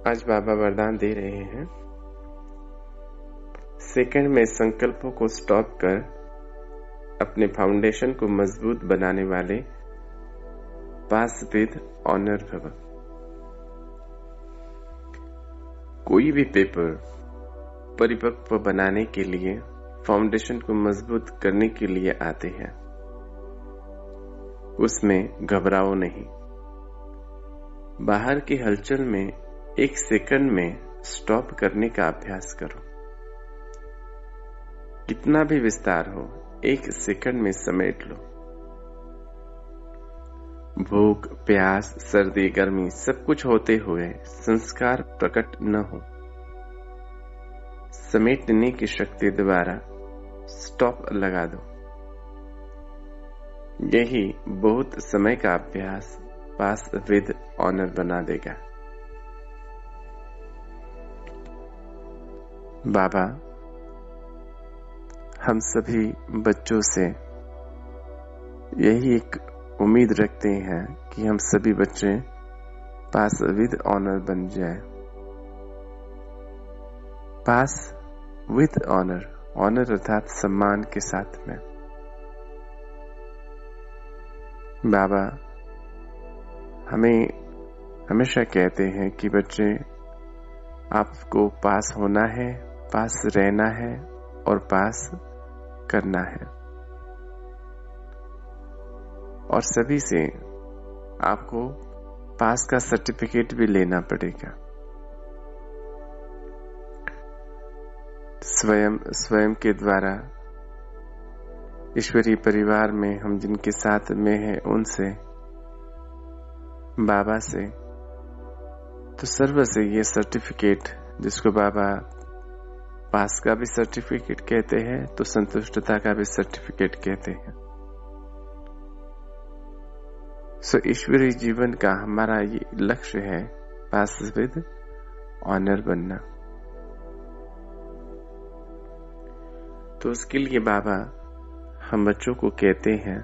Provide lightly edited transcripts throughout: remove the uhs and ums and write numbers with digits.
आज बाबा वरदान दे रहे हैं। सेकंड में संकल्पों को स्टॉप कर अपने फाउंडेशन को मजबूत बनाने वाले पास विद ऑनर भव। कोई भी पेपर परिपक्व बनाने के लिए, फाउंडेशन को मजबूत करने के लिए आते हैं। उसमें घबराओ नहीं। बाहर की हलचल में एक सेकंड में स्टॉप करने का अभ्यास करो। कितना भी विस्तार हो, एक सेकंड में समेट लो। भूख, प्यास, सर्दी, गर्मी सब कुछ होते हुए संस्कार प्रकट न हो, समेटने की शक्ति द्वारा स्टॉप लगा दो। यही बहुत समय का अभ्यास पास विद ऑनर बना देगा। बाबा हम सभी बच्चों से यही एक उम्मीद रखते हैं कि हम सभी बच्चे पास विद ऑनर बन जाए। पास विद ऑनर, ऑनर अर्थात सम्मान के साथ में। बाबा हमें हमेशा कहते हैं कि बच्चे आपको पास होना है, पास रहना है और पास करना है। और सभी से आपको पास का सर्टिफिकेट भी लेना पड़ेगा। स्वयं के द्वारा ईश्वरीय परिवार में हम जिनके साथ में हैं उनसे, बाबा से, तो सर्व से ये सर्टिफिकेट, जिसको बाबा पास का भी सर्टिफिकेट कहते हैं तो संतुष्टता का भी सर्टिफिकेट कहते हैं। सो ईश्वरीय जीवन का हमारा ये लक्ष्य है, पास विद ऑनर बनना। तो उसके लिए बाबा हम बच्चों को कहते हैं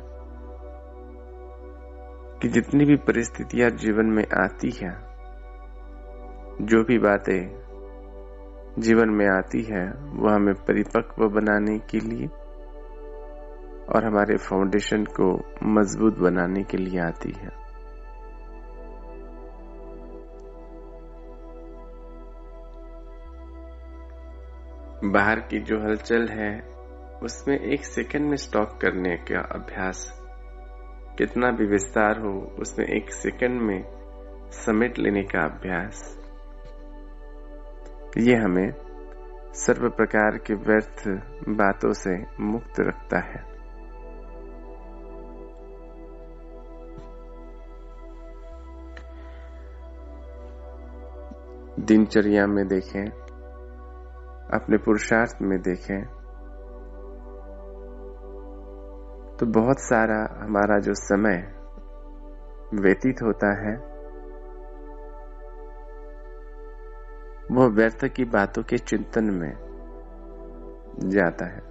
कि जितनी भी परिस्थितियां जीवन में आती हैं, जो भी बातें जीवन में आती है, वह हमें परिपक्व बनाने के लिए और हमारे फाउंडेशन को मजबूत बनाने के लिए आती है। बाहर की जो हलचल है उसमें एक सेकंड में स्टॉप करने का अभ्यास, कितना भी विस्तार हो उसमें एक सेकंड में समेट लेने का अभ्यास, ये हमें सर्व प्रकार के व्यर्थ बातों से मुक्त रखता है। दिनचर्या में देखें, अपने पुरुषार्थ में देखें तो बहुत सारा हमारा जो समय व्यतीत होता है वो व्यर्थ की बातों के चिंतन में जाता है।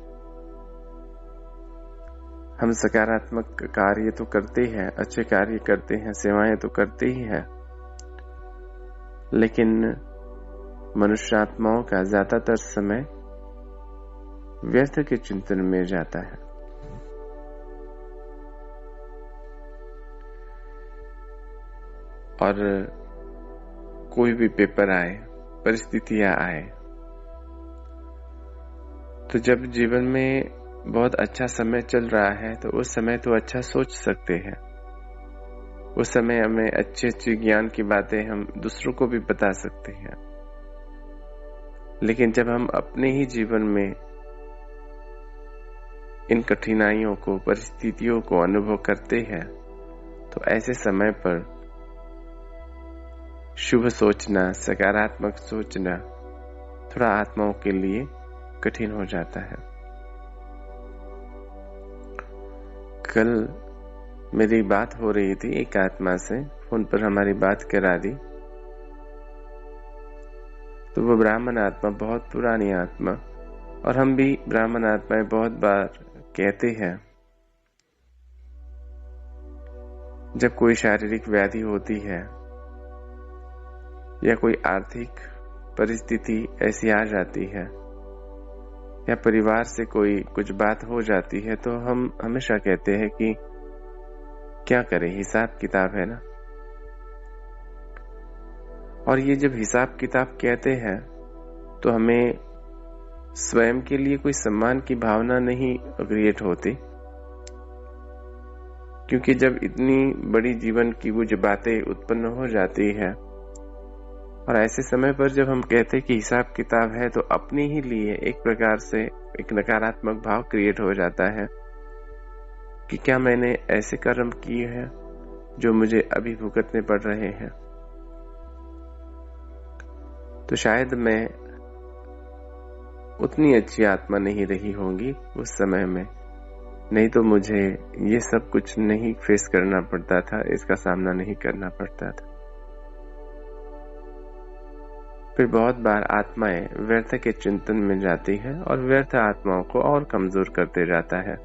हम सकारात्मक कार्य तो करते हैं, अच्छे कार्य करते हैं, सेवाएं तो करते ही हैं, लेकिन मनुष्यात्माओं का ज्यादातर समय व्यर्थ के चिंतन में जाता है। और कोई भी पेपर आए, परिस्थितियां आए, तो जब जीवन में बहुत अच्छा समय चल रहा है तो उस समय तो अच्छा सोच सकते हैं, उस समय हमें अच्छी अच्छी ज्ञान की बातें हम दूसरों को भी बता सकते हैं। लेकिन जब हम अपने ही जीवन में इन कठिनाइयों को, परिस्थितियों को अनुभव करते हैं तो ऐसे समय पर शुभ सोचना, सकारात्मक सोचना थोड़ा आत्माओं के लिए कठिन हो जाता है। कल मेरी बात हो रही थी एक आत्मा से, फोन पर हमारी बात करा दी, तो वो ब्राह्मण आत्मा, बहुत पुरानी आत्मा, और हम भी ब्राह्मण आत्माएं बहुत बार कहते हैं जब कोई शारीरिक व्याधि होती है या कोई आर्थिक परिस्थिति ऐसी आ जाती है या परिवार से कोई कुछ बात हो जाती है तो हम हमेशा कहते हैं कि क्या करें, हिसाब किताब है ना। और ये जब हिसाब किताब कहते हैं तो हमें स्वयं के लिए कोई सम्मान की भावना नहीं क्रिएट होती, क्योंकि जब इतनी बड़ी जीवन की कुछ बातें उत्पन्न हो जाती है और ऐसे समय पर जब हम कहते हैं कि हिसाब किताब है तो अपने ही लिए एक प्रकार से एक नकारात्मक भाव क्रिएट हो जाता है कि क्या मैंने ऐसे कर्म किए हैं जो मुझे अभी भुगतने पड़ रहे हैं। तो शायद मैं उतनी अच्छी आत्मा नहीं रही होंगी उस समय में, नहीं तो मुझे ये सब कुछ नहीं फेस करना पड़ता था, इसका सामना नहीं करना पड़ता था। फिर बहुत बार आत्माएं व्यर्थ के चिंतन में जाती है और व्यर्थ आत्माओं को और कमजोर करते जाता है।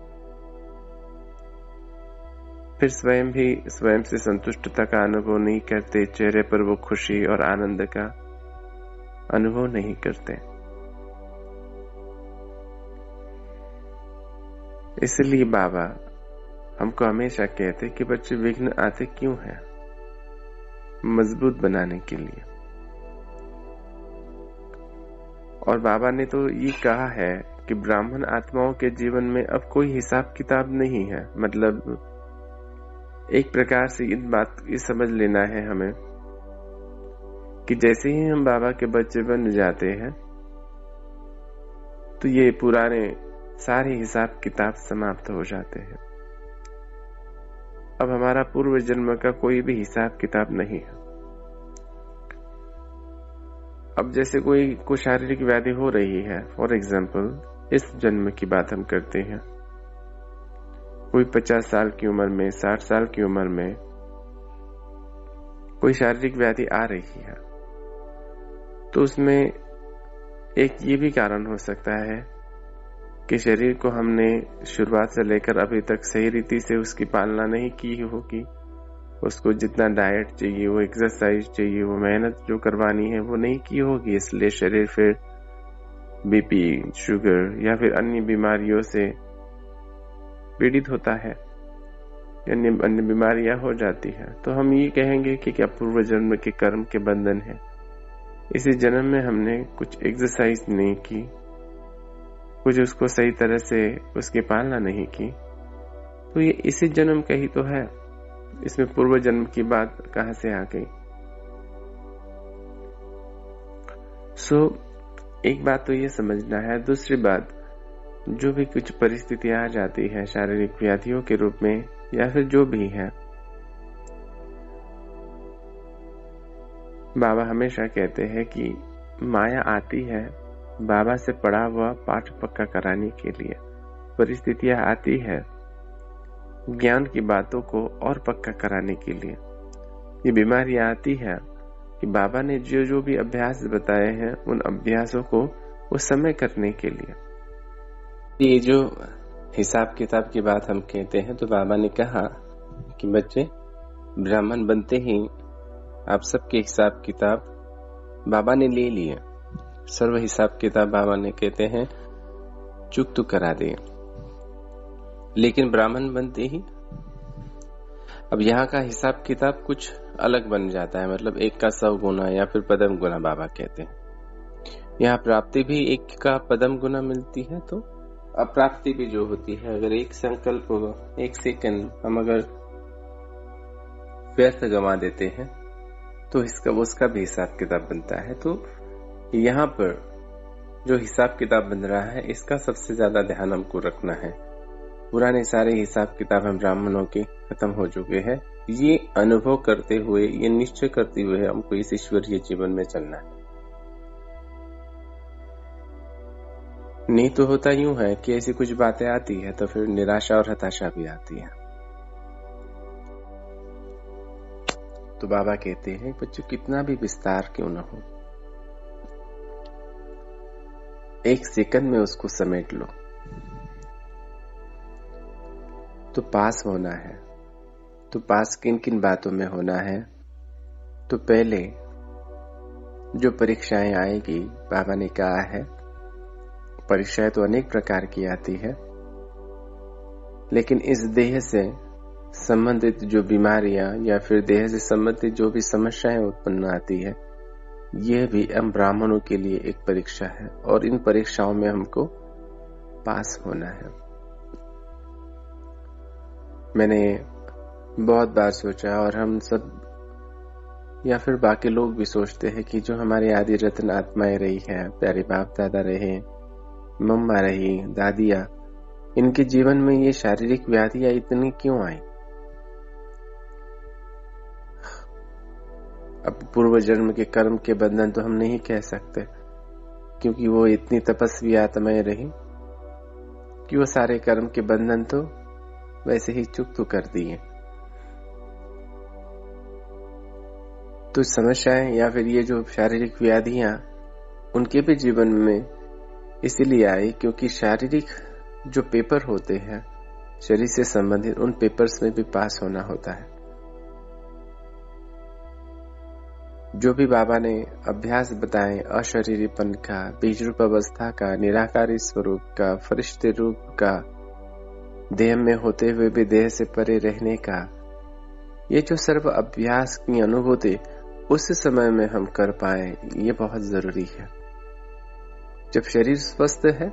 फिर स्वयं भी स्वयं से संतुष्टता का अनुभव नहीं करते, चेहरे पर वो खुशी और आनंद का अनुभव नहीं करते। इसलिए बाबा हमको हमेशा कहते कि बच्चे विघ्न आते क्यों हैं? मजबूत बनाने के लिए। और बाबा ने तो ये कहा है कि ब्राह्मण आत्माओं के जीवन में अब कोई हिसाब किताब नहीं है। मतलब एक प्रकार से ये समझ लेना है हमें कि जैसे ही हम बाबा के बच्चे बन जाते हैं तो ये पुराने सारे हिसाब किताब समाप्त हो जाते हैं। अब हमारा पूर्व जन्म का कोई भी हिसाब किताब नहीं है। अब जैसे कोई शारीरिक व्याधि हो रही है, फॉर एग्जाम्पल इस जन्म की बात हम करते हैं, कोई 50 साल की उम्र में, 60 साल की उम्र में कोई शारीरिक व्याधि आ रही है, तो उसमें एक ये भी कारण हो सकता है कि शरीर को हमने शुरुआत से लेकर अभी तक सही रीति से उसकी पालना नहीं की होगी। उसको जितना डाइट चाहिए, वो एक्सरसाइज चाहिए, वो मेहनत जो करवानी है वो नहीं की होगी, इसलिए शरीर फिर बीपी, शुगर या फिर अन्य बीमारियों से पीड़ित होता है, अन्य बीमारियां हो जाती है। तो हम ये कहेंगे कि क्या पूर्व जन्म के कर्म के बंधन है। इसी जन्म में हमने कुछ एक्सरसाइज नहीं की, कुछ उसको सही तरह से उसकी पालना नहीं की, तो ये इसी जन्म का ही तो है। इसमें पूर्व जन्म की बात कहां से आ गई? एक बात तो ये समझना है। दूसरी बात, जो भी कुछ परिस्थितियां आ जाती है शारीरिक व्याधियों के रूप में या फिर जो भी है, बाबा हमेशा कहते हैं कि माया आती है बाबा से पढ़ा हुआ पाठ पक्का कराने के लिए। परिस्थितियां आती है ज्ञान की बातों को और पक्का कराने के लिए। ये बीमारियां आती है कि बाबा ने जो भी अभ्यास बताए हैं उन अभ्यासों को उस समय करने के लिए। ये जो हिसाब किताब की बात हम कहते हैं, तो बाबा ने कहा कि बच्चे ब्राह्मण बनते ही आप सबके हिसाब किताब बाबा ने ले लिए। सर्व हिसाब किताब बाबा ने कहते हैं चुक तो करा दिए, लेकिन ब्राह्मण बनते ही अब यहाँ का हिसाब किताब कुछ अलग बन जाता है। मतलब 1 का 100 गुना या फिर पदम गुना बाबा कहते हैं। यहाँ प्राप्ति भी 1 का पदम गुना मिलती है, तो अप्राप्ति भी जो होती है, अगर 1 संकल्प होगा, 1 सेकंड हम अगर व्यर्थ गंवा देते हैं तो उसका भी हिसाब किताब बनता है। तो यहाँ पर जो हिसाब किताब बन रहा है इसका सबसे ज्यादा ध्यान हमको रखना है। पुराने सारे हिसाब किताब हम ब्राह्मणों के खत्म हो चुके हैं। ये अनुभव करते हुए, ये निश्चय करते हुए हमको इस ईश्वरीय जीवन में चलना है। नहीं तो होता यूं है कि ऐसी कुछ बातें आती है तो फिर निराशा और हताशा भी आती है। तो बाबा कहते हैं बच्चों कितना भी विस्तार क्यों न हो, 1 सेकंड में उसको समेट लो। तो पास होना है, तो पास किन किन बातों में होना है? तो पहले जो परीक्षाएं आएगी, बाबा ने कहा है परीक्षाएं तो अनेक प्रकार की आती है, लेकिन इस देह से संबंधित जो बीमारियां या फिर देह से संबंधित जो भी समस्याएं उत्पन्न आती है, यह भी हम ब्राह्मणों के लिए एक परीक्षा है और इन परीक्षाओं में हमको पास होना है। मैंने बहुत बार सोचा और हम सब या फिर बाकी लोग भी सोचते हैं कि जो हमारे आदि रत्न आत्माएं रही है, प्यारे बाप दादा रहे, मम्मा रही, दादियां, इनके जीवन में ये शारीरिक व्याधियां इतनी क्यों आई? अब पूर्व जन्म के कर्म के बंधन तो हम नहीं कह सकते, क्योंकि वो इतनी तपस्वी आत्माएं रही कि वो सारे कर्म के बंधन तो वैसे ही चुक कर दिए। तो समस्याएं या फिर ये जो शारीरिक व्याधियां उनके भी जीवन में इसीलिए आई क्योंकि शारीरिक जो पेपर होते हैं शरीर से संबंधित, उन पेपर्स में भी पास होना होता है। जो भी बाबा ने अभ्यास बताए अशरीरीपन का, बीज रूप अवस्था का, निराकारी स्वरूप का, फरिश्ते रूप का, देह में होते हुए भी देह से परे रहने का, ये जो सर्व अभ्यास की अनुभूति उस समय में हम कर पाए, ये बहुत जरूरी है। जब शरीर स्वस्थ है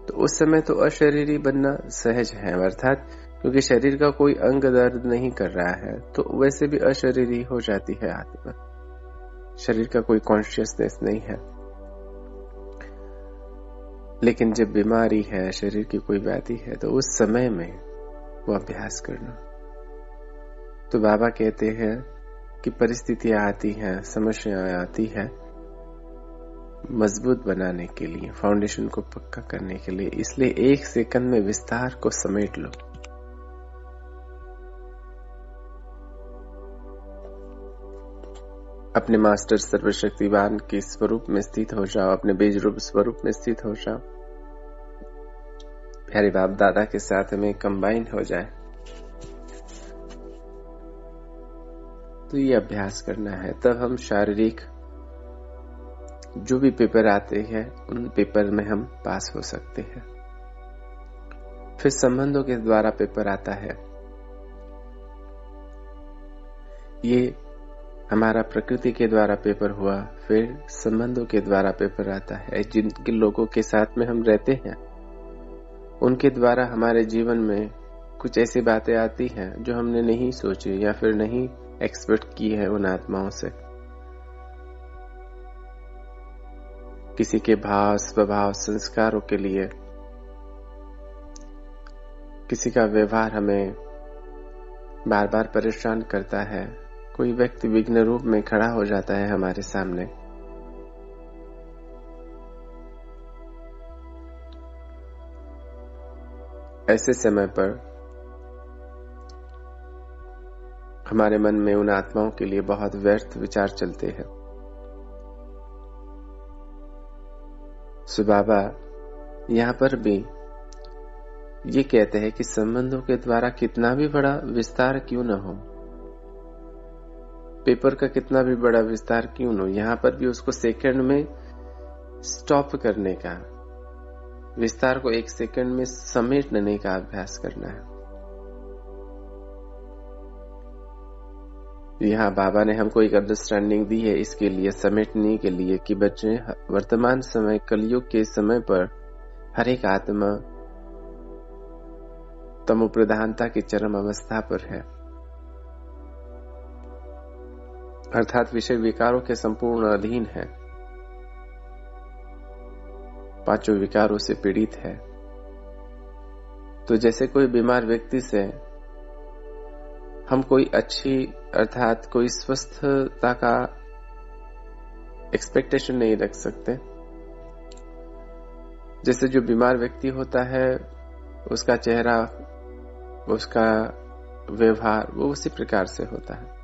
तो उस समय तो अशरीरी बनना सहज है, अर्थात क्योंकि शरीर का कोई अंग दर्द नहीं कर रहा है तो वैसे भी अशरीरी हो जाती है आत्मा। शरीर का कोई कॉन्शियसनेस नहीं है। लेकिन जब बीमारी है, शरीर की कोई व्याधि है, तो उस समय में वो अभ्यास करना। तो बाबा कहते हैं कि परिस्थितियां आती हैं, समस्याएं आती हैं मजबूत बनाने के लिए, फाउंडेशन को पक्का करने के लिए। इसलिए 1 सेकंड में विस्तार को समेट लो। अपने मास्टर सर्वशक्तिवान के स्वरूप में स्थित हो जाओ, अपने बीज रूप स्वरूप में स्थित हो जाओ, प्यारे बाप दादा के साथ में कंबाइन हो जाए। तो ये अभ्यास करना है, तब हम शारीरिक जो भी पेपर आते हैं उन पेपर में हम पास हो सकते हैं। फिर संबंधों के द्वारा पेपर आता है। ये हमारा प्रकृति के द्वारा पेपर हुआ, फिर संबंधों के द्वारा पेपर आता है। जिन लोगों के साथ में हम रहते हैं उनके द्वारा हमारे जीवन में कुछ ऐसी बातें आती हैं जो हमने नहीं सोची या फिर नहीं एक्सपेक्ट की है उन आत्माओं से। किसी के भाव, स्वभाव, संस्कारों के लिए किसी का व्यवहार हमें बार बार परेशान करता है। कोई व्यक्ति विघ्न रूप में खड़ा हो जाता है हमारे सामने। ऐसे समय पर हमारे मन में उन आत्माओं के लिए बहुत व्यर्थ विचार चलते हैं। सो बाबा यहाँ पर भी ये कहते हैं कि संबंधों के द्वारा कितना भी बड़ा विस्तार क्यों न हो, पेपर का कितना भी बड़ा विस्तार क्यों न हो, यहाँ पर भी उसको सेकंड में स्टॉप करने का, विस्तार को 1 सेकंड में समेटने का अभ्यास करना है। यहाँ बाबा ने हमको एक अंडरस्टैंडिंग दी है इसके लिए, समेटने के लिए, कि बच्चे वर्तमान समय कलयुग के समय पर हर एक आत्मा तमो प्रधानता की चरम अवस्था पर है, अर्थात विषय विकारों के संपूर्ण अधीन है, 5 विकारों से पीड़ित है। तो जैसे कोई बीमार व्यक्ति से हम कोई अच्छी अर्थात कोई स्वस्थता का एक्सपेक्टेशन नहीं रख सकते। जैसे जो बीमार व्यक्ति होता है उसका चेहरा, उसका व्यवहार वो उसी प्रकार से होता है।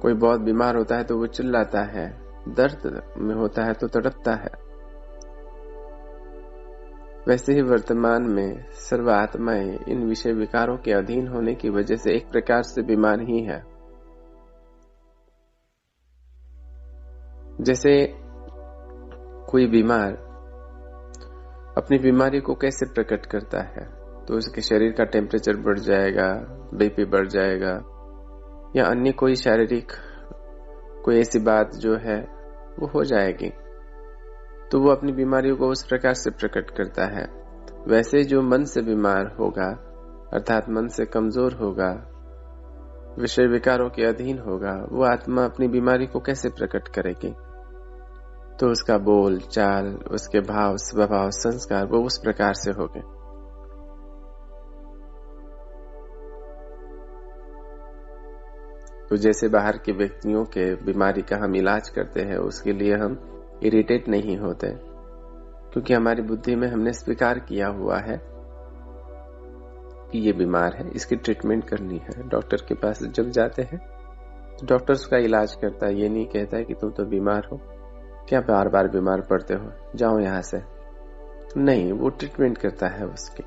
कोई बहुत बीमार होता है तो वो चिल्लाता है, दर्द में होता है तो तड़पता है। वैसे ही वर्तमान में सर्व आत्माएं इन विषय विकारों के अधीन होने की वजह से एक प्रकार से बीमार ही है। जैसे कोई बीमार अपनी बीमारी को कैसे प्रकट करता है, तो उसके शरीर का टेम्परेचर बढ़ जाएगा, बीपी बढ़ जाएगा, या अन्य कोई शारीरिक कोई ऐसी बात जो है वो हो जाएगी, तो वो अपनी बीमारियों को उस प्रकार से प्रकट करता है। वैसे जो मन से बीमार होगा, अर्थात मन से कमजोर होगा, विषय विकारों के अधीन होगा, वो आत्मा अपनी बीमारी को कैसे प्रकट करेगी? तो उसका बोल चाल, उसके भाव, स्वभाव, संस्कार वो उस प्रकार से होंगे। तो जैसे बाहर के व्यक्तियों के बीमारी का हम इलाज करते हैं, उसके लिए हम इरिटेट नहीं होते, क्योंकि हमारी बुद्धि में हमने स्वीकार किया हुआ है कि ये बीमार है, इसकी ट्रीटमेंट करनी है। डॉक्टर के पास जब जाते हैं तो डॉक्टर उसका इलाज करता है, ये नहीं कहता है कि तुम तो बीमार हो, क्या बार बार बीमार पड़ते हो, जाओ यहां से। नहीं, वो ट्रीटमेंट करता है उसकी।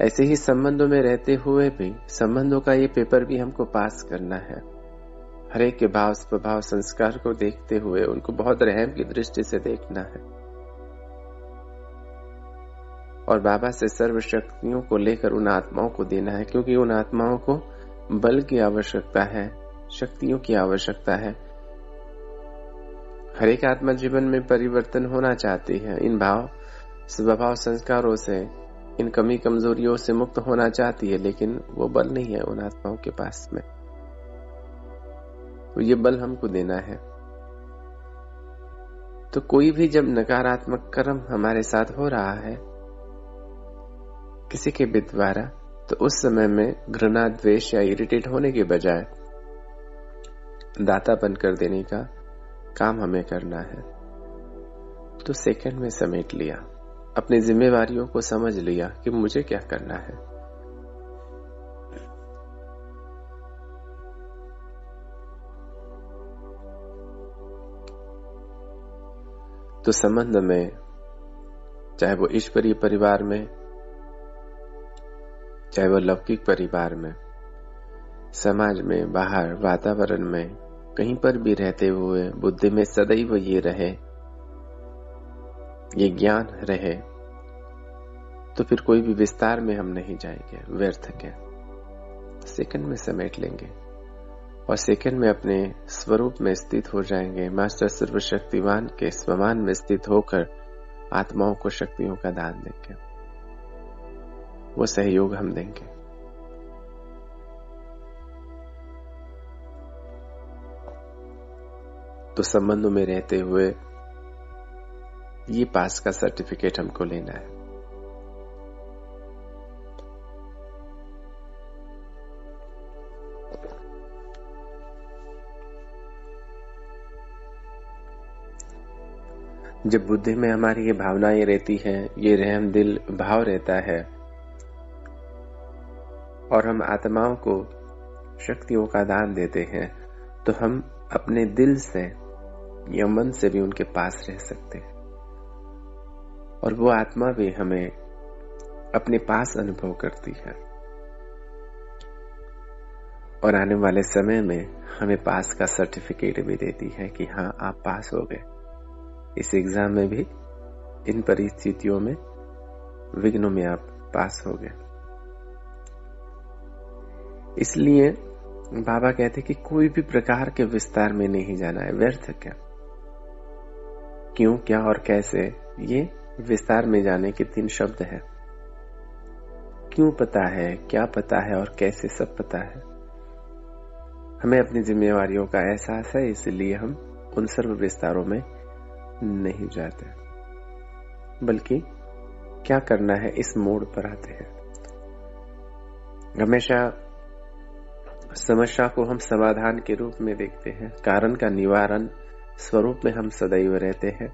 ऐसे ही संबंधों में रहते हुए भी संबंधों का ये पेपर भी हमको पास करना है। हरेक के भाव, स्वभाव, संस्कार को देखते हुए उनको बहुत रहम की दृष्टि से देखना है, और बाबा से सर्व शक्तियों को लेकर उन आत्माओं को देना है, क्योंकि उन आत्माओं को बल की आवश्यकता है, शक्तियों की आवश्यकता है। हर एक आत्मा जीवन में परिवर्तन होना चाहती है, इन भाव, स्वभाव, संस्कारों से, इन कमी कमजोरियों से मुक्त होना चाहती है, लेकिन वो बल नहीं है उन आत्माओं के पास में। तो ये बल हमको देना है। तो कोई भी जब नकारात्मक कर्म हमारे साथ हो रहा है किसी के भी द्वारा, तो उस समय में घृणा, द्वेष या इरिटेट होने के बजाय दाता बनकर देने का काम हमें करना है। तो सेकंड में समेट लिया, अपनी जिम्मेवारियों को समझ लिया कि मुझे क्या करना है। तो संबंध में, चाहे वो ईश्वरीय परिवार में, चाहे वो लौकिक परिवार में, समाज में, बाहर वातावरण में, कहीं पर भी रहते हुए बुद्धि में सदैव ये रहे, ये ज्ञान रहे, तो फिर कोई भी विस्तार में हम नहीं जाएंगे व्यर्थ के। सेकंड में समेट लेंगे और सेकंड में अपने स्वरूप में स्थित हो जाएंगे। मास्टर सर्वशक्तिवान के स्वमान में स्थित होकर आत्माओं को शक्तियों का दान देंगे, वो सहयोग हम देंगे। तो संबंधों में रहते हुए ये पास का सर्टिफिकेट हमको लेना है। जब बुद्धि में हमारी ये भावनाएं रहती हैं, ये रहम दिल भाव रहता है, और हम आत्माओं को शक्तियों का दान देते हैं, तो हम अपने दिल से या मन से भी उनके पास रह सकते हैं, और वो आत्मा भी हमें अपने पास अनुभव करती है, और आने वाले समय में हमें पास का सर्टिफिकेट भी देती है कि हाँ, आप पास हो गए इस एग्जाम में भी, इन परिस्थितियों में, विघ्नों में आप पास हो गए। इसलिए बाबा कहते कि कोई भी प्रकार के विस्तार में नहीं जाना है, व्यर्थ क्या, क्यों, क्या और कैसे, ये विस्तार में जाने के 3 शब्द है। क्यों पता है, क्या पता है और कैसे सब पता है। हमें अपनी जिम्मेवारियों का एहसास है, इसलिए हम उन सर्व विस्तारों में नहीं जाते, बल्कि क्या करना है इस मोड़ पर आते हैं। हमेशा समस्या को हम समाधान के रूप में देखते हैं, कारण का निवारण स्वरूप में हम सदैव रहते हैं।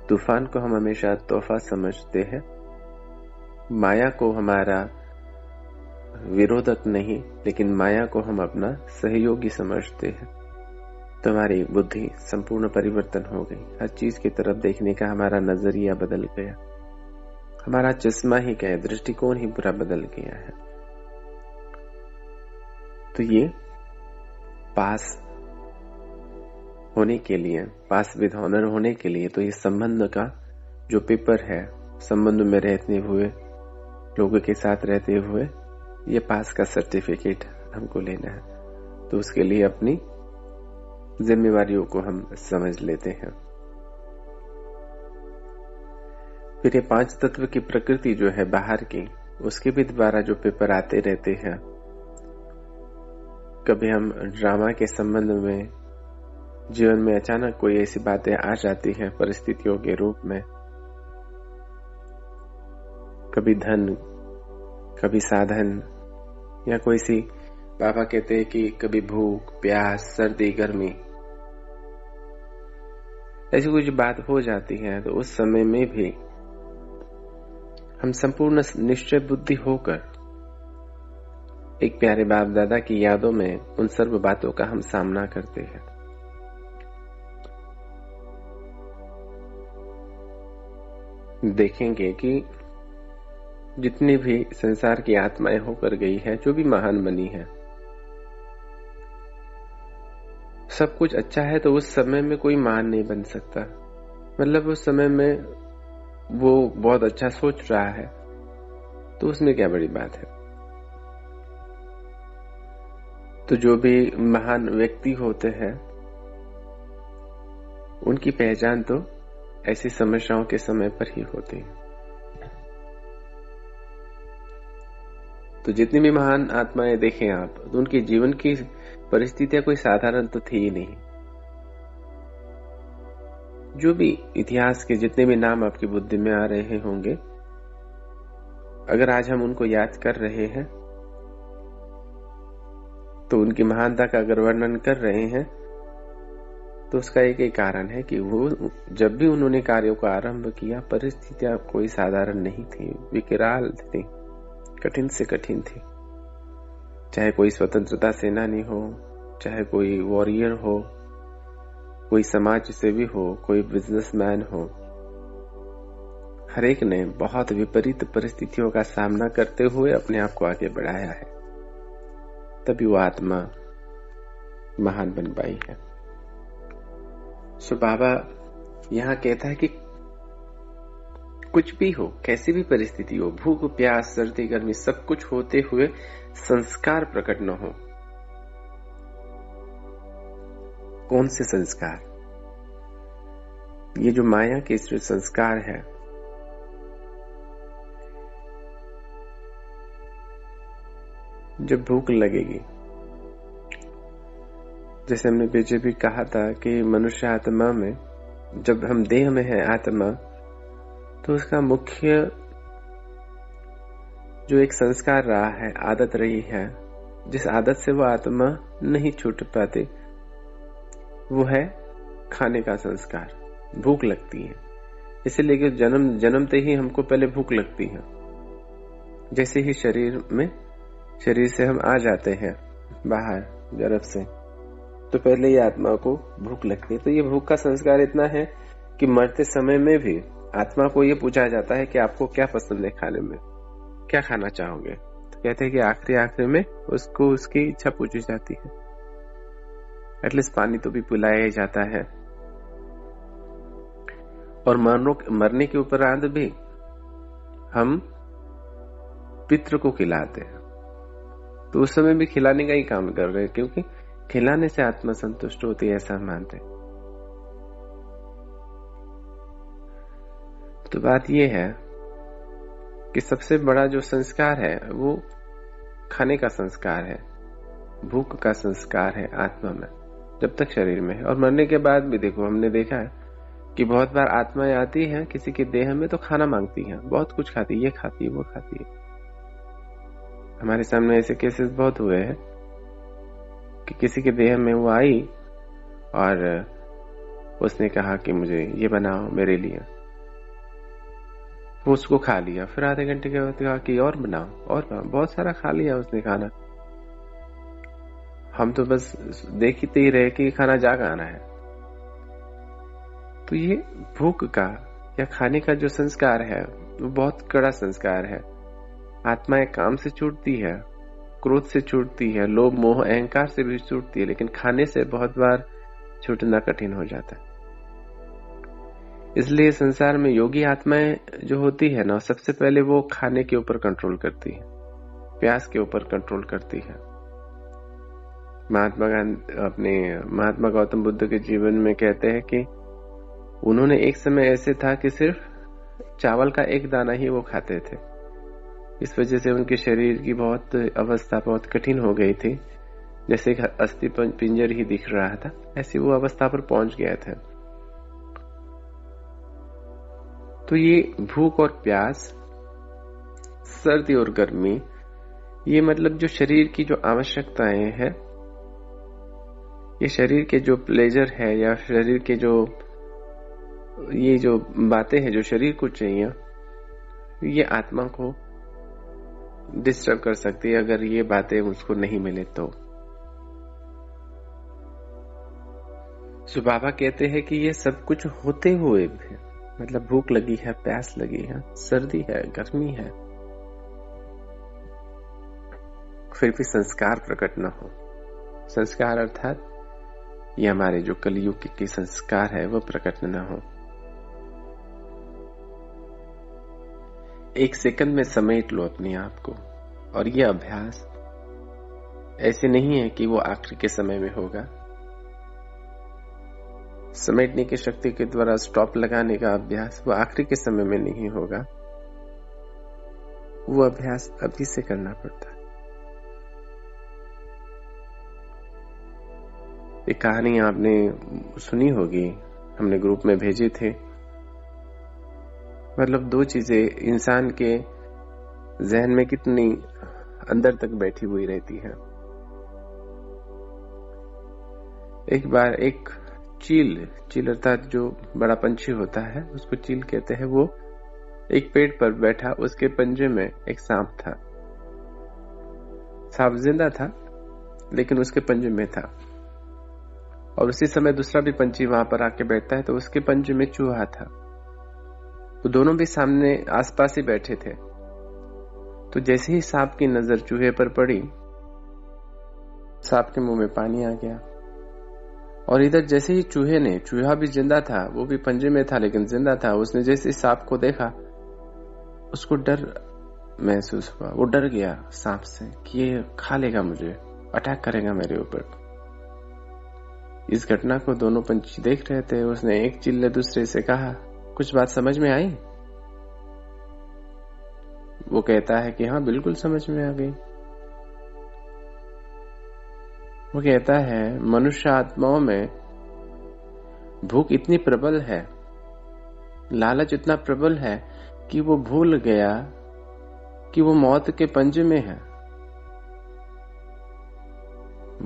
तूफान को हम हमेशा तोहफा समझते हैं, माया को हमारा विरोधक नहीं, लेकिन माया को हम अपना सहयोगी समझते हैं। तो हमारी बुद्धि संपूर्ण परिवर्तन हो गई, हर चीज की तरफ देखने का हमारा नजरिया बदल गया, हमारा चश्मा ही क्या है, दृष्टिकोण ही पूरा बदल गया है। तो ये पास होने के लिए, पास विद ऑनर होने के लिए, तो ये संबंध का जो पेपर है, संबंध में रहते हुए, लोगों के साथ रहते हुए, ये पास का सर्टिफिकेट हमको लेना है। तो उसके लिए अपनी जिम्मेवारियों को हम समझ लेते हैं। फिर ये 5 तत्व की प्रकृति जो है बाहर की, उसके भी द्वारा जो पेपर आते रहते हैं। कभी हम ड्रामा के संबंध में, जीवन में अचानक कोई ऐसी बातें आ जाती हैं परिस्थितियों के रूप में, कभी धन, कभी साधन, या कोई सी, बाबा कहते हैं कि कभी भूख, प्यास, सर्दी, गर्मी, ऐसी कुछ बात हो जाती है। तो उस समय में भी हम संपूर्ण निश्चय बुद्धि होकर एक प्यारे बाप दादा की यादों में उन सर्व बातों का हम सामना करते हैं। देखेंगे कि जितनी भी संसार की आत्माएं होकर गई है, जो भी महान बनी है, सब कुछ अच्छा है। तो उस समय में कोई महान नहीं बन सकता। मतलब उस समय में वो बहुत अच्छा सोच रहा है, तो उसमें क्या बड़ी बात है। तो जो भी महान व्यक्ति होते हैं, उनकी पहचान तो ऐसी समस्याओं के समय पर ही होती है। तो जितनी भी महान आत्माएं देखें आप, तो उनके जीवन की परिस्थितियां कोई साधारण तो थी ही नहीं। जो भी इतिहास के जितने भी नाम आपकी बुद्धि में आ रहे होंगे, अगर आज हम उनको याद कर रहे हैं, तो उनकी महानता का अगर वर्णन कर रहे हैं, तो उसका एक ही कारण है कि वो जब भी उन्होंने कार्यों को आरंभ किया, परिस्थितियां कोई साधारण नहीं थी, विकराल थी, कठिन से कठिन थी। चाहे कोई स्वतंत्रता सेनानी हो, चाहे कोई वॉरियर हो, कोई समाज सेवी हो, कोई बिजनेसमैन हो, हर एक ने बहुत विपरीत परिस्थितियों का सामना करते हुए अपने आप को आगे बढ़ाया है। तभी वो आत्मा महान बन पाई है। सो बाबा यहाँ कहता है कि कुछ भी हो, कैसी भी परिस्थिति हो, भूख, प्यास, सर्दी, गर्मी, सब कुछ होते हुए संस्कार प्रकट न हो। कौन से संस्कार? ये जो माया के जो संस्कार है, जब भूख लगेगी, जैसे हमने पीछे भी कहा था कि मनुष्य आत्मा में, जब हम देह में है आत्मा, तो उसका मुख्य जो एक संस्कार रहा है, आदत रही है, जिस आदत से वो आत्मा नहीं छूट पाती, वो है खाने का संस्कार। भूख लगती है, इसीलिए कि जन्मते ही हमको पहले भूख लगती है। जैसे ही शरीर से हम आ जाते हैं बाहर गर्भ से, तो पहले ही आत्मा को भूख लगती है। तो ये भूख का संस्कार इतना है कि मरते समय में भी आत्मा को ये पूछा जाता है कि आपको क्या पसंद है खाने में, क्या खाना चाहोगे। तो कहते हैं कि आखिरी में उसको उसकी इच्छा पूछी जाती है। एटलीस्ट पानी तो भी पिलाया ही जाता है। और मरने के उपरांत भी हम पितृ को खिलाते हैं, तो उस समय भी खिलाने का ही काम कर रहे हैं, क्योंकि खिलाने से आत्मा संतुष्ट होती है, ऐसा मानते हैं। तो बात यह है कि सबसे बड़ा जो संस्कार है वो खाने का संस्कार है, भूख का संस्कार है आत्मा में, जब तक शरीर में है। और मरने के बाद भी देखो, हमने देखा है कि बहुत बार आत्माएं आती हैं किसी के देह में, तो खाना मांगती हैं, बहुत कुछ खाती है, ये खाती है, वो खाती है। हमारे सामने ऐसे केसेस बहुत हुए हैं कि किसी के देह में वो आई और उसने कहा कि मुझे ये बनाओ मेरे लिए, वो उसको खा लिया। फिर आधे घंटे के बाद कहा कि और बनाओ, और बनाओ। बहुत सारा खा लिया उसने खाना। हम तो बस देखते ही रहे कि खाना जा आना है। तो ये भूख का या खाने का जो संस्कार है वो बहुत कड़ा संस्कार है। आत्माएं काम से छूटती है, क्रोध से छूटती है, लोभ, मोह, अहंकार से भी छूटती है, लेकिन खाने से बहुत बार छूटना कठिन हो जाता है। इसलिए संसार में योगी आत्माएं जो होती है ना, सबसे पहले वो खाने के ऊपर कंट्रोल करती है, प्यास के ऊपर कंट्रोल करती है। महात्मा गौतम बुद्ध के जीवन में कहते हैं कि उन्होंने एक समय ऐसे था कि सिर्फ चावल का एक दाना ही वो खाते थे। इस वजह से उनके शरीर की अवस्था बहुत कठिन हो गई थी, जैसे एक अस्थि पिंजर ही दिख रहा था, ऐसी वो अवस्था पर पहुंच गए थे। तो ये भूख और प्यास, सर्दी और गर्मी, ये मतलब जो शरीर की जो आवश्यकताएं हैं, ये शरीर के जो प्लेजर है या शरीर के ये जो बातें हैं जो शरीर को चाहिए, ये आत्मा को डिस्टर्ब कर सकती है अगर ये बातें उसको नहीं मिले तो। बाबा कहते हैं कि ये सब कुछ होते हुए भी, मतलब भूख लगी है, प्यास लगी है, सर्दी है, गर्मी है, फिर भी संस्कार प्रकट न हो। संस्कार अर्थात ये हमारे जो कलयुग के संस्कार है वो प्रकट न हो। एक सेकंड में समेट लो अपने आप को, और ये अभ्यास ऐसे नहीं है कि वो आखिरी के समय में होगा। समेटने की शक्ति के द्वारा स्टॉप लगाने का अभ्यास वो आखिरी के समय में नहीं होगा, वो अभ्यास अभी से करना पड़ता है। एक कहानी आपने सुनी होगी, हमने ग्रुप में भेजी थे। मतलब दो चीजें इंसान के जहन में कितनी अंदर तक बैठी हुई रहती है। एक बार एक चील अर्थात जो बड़ा पंछी होता है उसको चील कहते हैं, वो एक पेड़ पर बैठा, उसके पंजे में एक सांप था। सांप जिंदा था लेकिन उसके पंजे में था, और उसी समय दूसरा भी पंछी वहां पर आके बैठता है, तो उसके पंजे में चूहा था। तो दोनों भी सामने आसपास ही बैठे थे। तो जैसे ही सांप की नजर चूहे पर पड़ी, सांप के मुंह में पानी आ गया। और इधर जैसे ही चूहा भी जिंदा था, वो भी पंजे में था लेकिन जिंदा था, उसने जैसे सांप को देखा, उसको डर महसूस हुआ। वो डर गया सांप से कि ये खा लेगा मुझे, अटैक करेगा मेरे ऊपर। इस घटना को दोनों पंछी देख रहे थे। उसने एक चील ने दूसरे से कहा, कुछ बात समझ में आई? वो कहता है कि हाँ, बिल्कुल समझ में आ गई। वो कहता है, मनुष्य आत्माओं में भूख इतनी प्रबल है, लालच इतना प्रबल है कि वो भूल गया कि वो मौत के पंजे में है।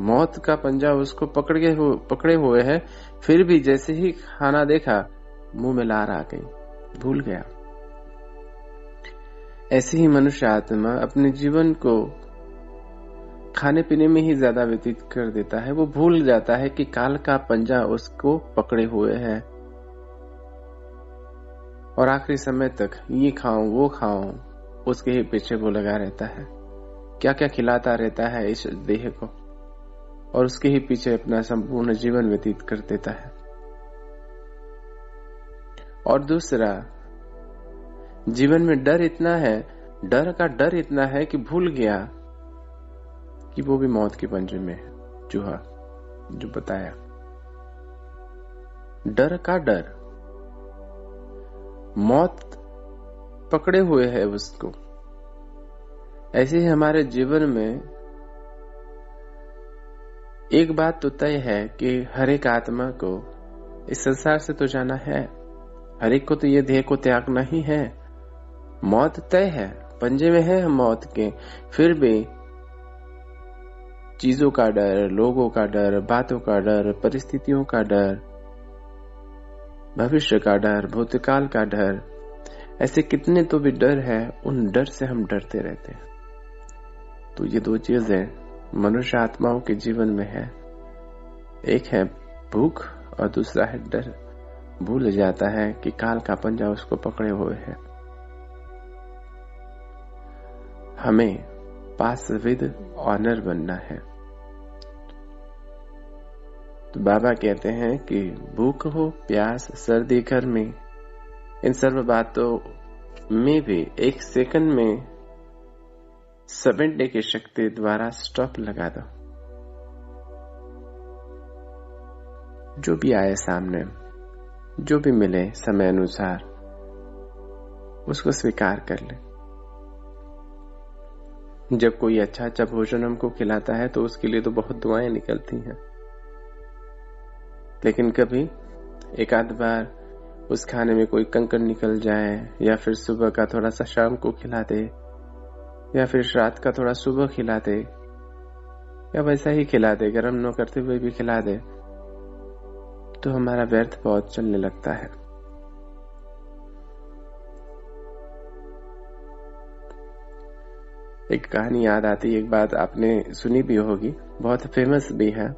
मौत का पंजा उसको पकड़े हुए है, फिर भी जैसे ही खाना देखा मुंह में लार आ गई, भूल गया। ऐसे ही मनुष्य आत्मा अपने जीवन को खाने पीने में ही ज्यादा व्यतीत कर देता है। वो भूल जाता है कि काल का पंजा उसको पकड़े हुए है, और आखिरी समय तक ये खाऊं वो खाऊं, उसके ही पीछे वो लगा रहता है। क्या क्या खिलाता रहता है इस देह को, और उसके ही पीछे अपना संपूर्ण जीवन व्यतीत कर देता है। और दूसरा, जीवन में डर का डर इतना है कि भूल गया कि वो भी मौत के पंजे में है। चूहा जो बताया, डर का डर, मौत पकड़े हुए है उसको। ऐसे ही हमारे जीवन में एक बात तो तय है कि हर एक आत्मा को इस संसार से तो जाना है, हर एक को तो ये देह को त्यागना ही है। मौत तय है, पंजे में है हम मौत के, फिर भी चीजों का डर, लोगों का डर, बातों का डर, परिस्थितियों का डर, भविष्य का डर, भूतकाल का डर, ऐसे कितने तो भी डर है, उन डर से हम डरते रहते हैं। तो ये दो चीजें मनुष्य आत्माओं के जीवन में है, एक है भूख और दूसरा है डर। भूल जाता है कि काल का पंजा उसको पकड़े हुए है। हमें पास विद ऑनर बनना है। तो बाबा कहते हैं कि भूख हो, प्यास, सर्दी, गर्मी, इन सर्व बातों में भी एक सेकंड में समेटने की शक्ति द्वारा स्टॉप लगा दो। जो भी आए सामने, जो भी मिले समय अनुसार, उसको स्वीकार कर ले। जब कोई अच्छा अच्छा भोजन हमको खिलाता है तो उसके लिए तो बहुत दुआएं निकलती हैं, लेकिन कभी एक आध बार उस खाने में कोई कंकड़ निकल जाए, या फिर सुबह का थोड़ा सा शाम को खिला दे, या फिर रात का थोड़ा सुबह खिला दे, या वैसा ही खिला दे, गर्म न करते हुए भी खिला दे, तो हमारा व्यर्थ बहुत चलने लगता है। एक कहानी याद आती, एक बात आपने सुनी भी होगी, बहुत फेमस भी है।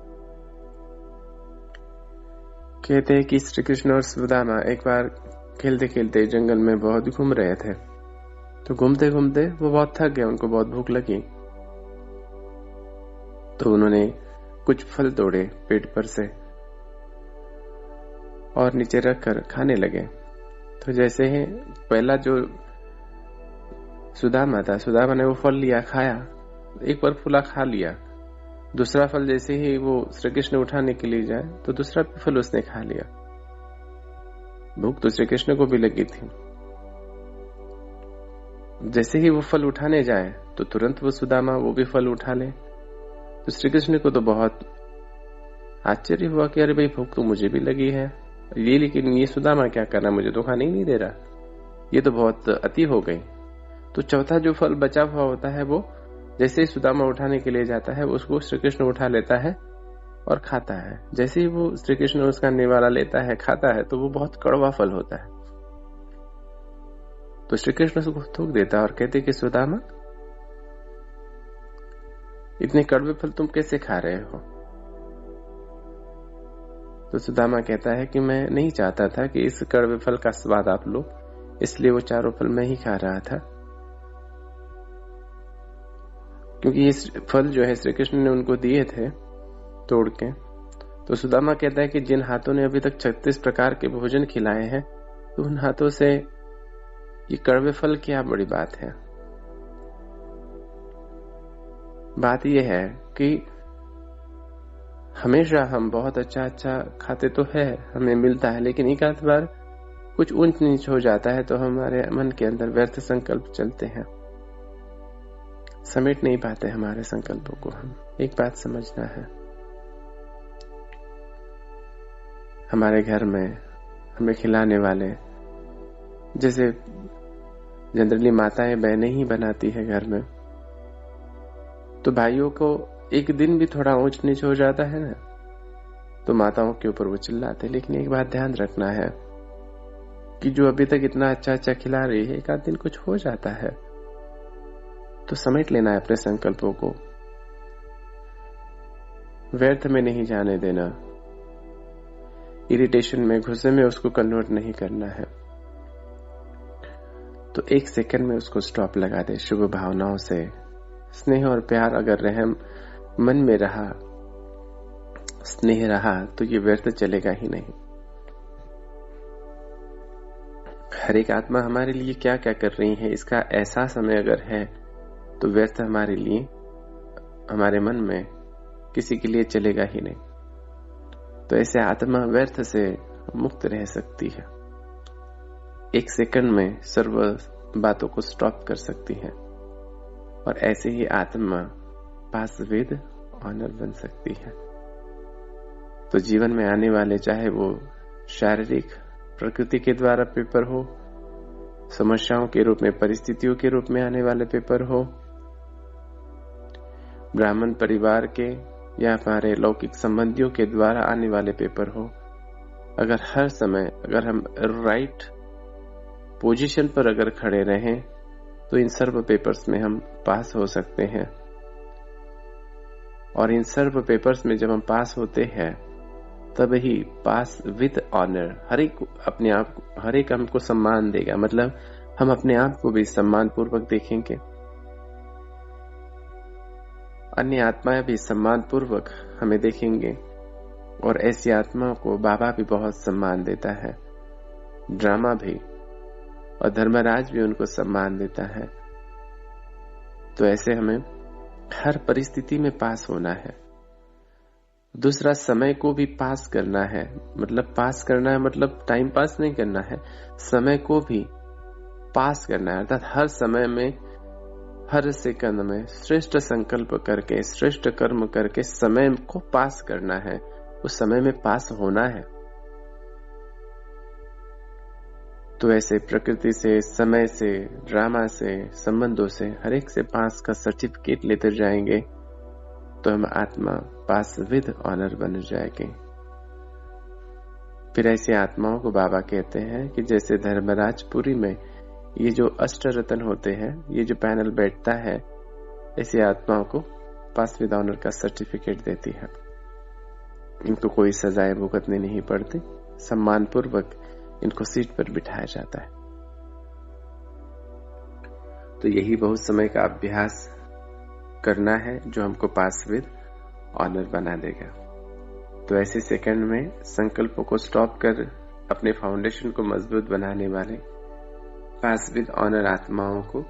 कहते हैं कि श्री कृष्ण और सुदामा एक बार खेलते खेलते जंगल में बहुत घूम रहे थे। तो घूमते घूमते वो बहुत थक गए, उनको बहुत भूख लगी। तो उन्होंने कुछ फल तोड़े पेड़ पर से और नीचे रखकर खाने लगे। तो जैसे ही पहला जो सुदामा था, सुदामा ने वो फल लिया, खाया, एक बार फूला खा लिया। दूसरा फल जैसे ही वो श्री कृष्ण उठाने के लिए जाए तो दूसरा फल उसने खा लिया। भूख तो श्री कृष्ण को भी लगी थी। जैसे ही वो फल उठाने जाए तो तुरंत वो सुदामा वो भी फल उठा ले। तो श्री कृष्ण को तो बहुत आश्चर्य हुआ कि अरे भाई, भूख तो मुझे भी लगी है, लेकिन ये सुदामा क्या कर रहा, मुझे तो खाने ही नहीं दे रहा, ये तो बहुत अति हो गई। तो चौथा जो फल बचा हुआ होता है, वो जैसे ही सुदामा उठाने के लिए जाता है, उसको श्री कृष्ण उठा लेता है और खाता है। जैसे ही वो श्री कृष्ण उसका निवाला लेता है, खाता है, तो वो बहुत कड़वा फल होता है। तो श्री कृष्ण उसको थूक देता है और कहते कि सुदामा, इतने कड़वे फल तुम कैसे खा रहे हो? तो सुदामा कहता है कि मैं नहीं चाहता था कि इस कड़वे फल का स्वाद आप लो, इसलिए वो चारों फल मैं ही खा रहा था। क्योंकि ये फल जो है श्री कृष्ण ने उनको दिए थे तोड़ के। तो सुदामा कहता है कि जिन हाथों ने अभी तक 36 प्रकार के भोजन खिलाए हैं, तो उन हाथों से ये कड़वे फल क्या बड़ी बात है। बात यह है कि हमेशा हम बहुत अच्छा अच्छा खाते तो है, हमें मिलता है, लेकिन एक आध बार कुछ ऊंच नीच हो जाता है तो हमारे मन के अंदर व्यर्थ संकल्प चलते हैं, समेट नहीं पाते हमारे संकल्पों को। हम एक बात समझना है, हमारे घर में हमें खिलाने वाले, जैसे जनरली माताएं बहनें ही बनाती है घर में, तो भाइयों को एक दिन भी थोड़ा ऊंच नीच हो जाता है ना, तो माताओं के ऊपर वो चिल्लाते। लेकिन एक बात ध्यान रखना है कि जो अभी तक इतना अच्छा अच्छा खिला रही है, एक आध दिन कुछ हो जाता है तो समेट लेना है अपने संकल्पों को, व्यर्थ में नहीं जाने देना, इरिटेशन में, गुस्से में उसको कन्वर्ट नहीं करना है। तो एक सेकंड में उसको स्टॉप लगा दे। शुभ भावनाओं से स्नेह और प्यार अगर रहम मन में रहा, स्नेह रहा, तो ये व्यर्थ चलेगा ही नहीं। हर एक आत्मा हमारे लिए क्या क्या कर रही है, इसका एहसास हमें अगर है, तो व्यर्थ हमारे लिए, हमारे मन में किसी के लिए चलेगा ही नहीं। तो ऐसे आत्मा व्यर्थ से मुक्त रह सकती है, एक सेकंड में सर्व बातों को स्टॉप कर सकती है, और ऐसे ही आत्मा पास विद ऑनर बन सकती है। तो जीवन में आने वाले, चाहे वो शारीरिक प्रकृति के द्वारा पेपर हो, समस्याओं के रूप में, परिस्थितियों के रूप में आने वाले पेपर हो, ब्राह्मण परिवार के या हमारे लौकिक संबंधियों के द्वारा आने वाले पेपर हो, अगर हर समय अगर हम राइट पोजीशन पर अगर खड़े रहें, तो इन सर्व पेपर्स में हम पास हो सकते हैं। और इन सर्व पेपर्स में जब हम पास होते हैं, तब ही पास विद ऑनर, हर एक अपने आप, हर एक हमको सम्मान देगा। मतलब हम अपने आप को भी सम्मान पूर्वक देखेंगे, अन्य आत्माएं भी सम्मान पूर्वक हमें देखेंगे। और ऐसी आत्माओं को बाबा भी बहुत सम्मान देता है, ड्रामा भी, और धर्मराज भी उनको सम्मान देता है। तो ऐसे हमें हर परिस्थिति में पास होना है। दूसरा, समय को भी पास करना है। मतलब पास करना है मतलब टाइम पास नहीं करना है, समय को भी पास करना है। अर्थात हर समय में, हर सेकंड में श्रेष्ठ संकल्प करके, श्रेष्ठ कर्म करके समय को पास करना है, उस समय में पास होना है। तो ऐसे प्रकृति से, समय से, ड्रामा से, संबंधों से, हर एक से पास का सर्टिफिकेट लेते जाएंगे तो हम आत्मा पास विद ऑनर बन जाएंगे। फिर ऐसी आत्माओं को बाबा कहते हैं कि जैसे धर्मराजपुरी में ये जो अष्ट रत्न होते हैं, ये जो पैनल बैठता है, ऐसी आत्माओं को पास विद ऑनर का सर्टिफिकेट देती है। इनको कोई सजाएं भुगतनी नहीं पड़ती, सम्मान पूर्वक इनको सीट पर बिठाया जाता है। तो यही बहुत समय का अभ्यास करना है जो हमको पास विद ऑनर बना देगा। तो ऐसे सेकंड में संकल्पों को स्टॉप कर अपने फाउंडेशन को मजबूत बनाने वाले पास विद ऑनर आत्माओं को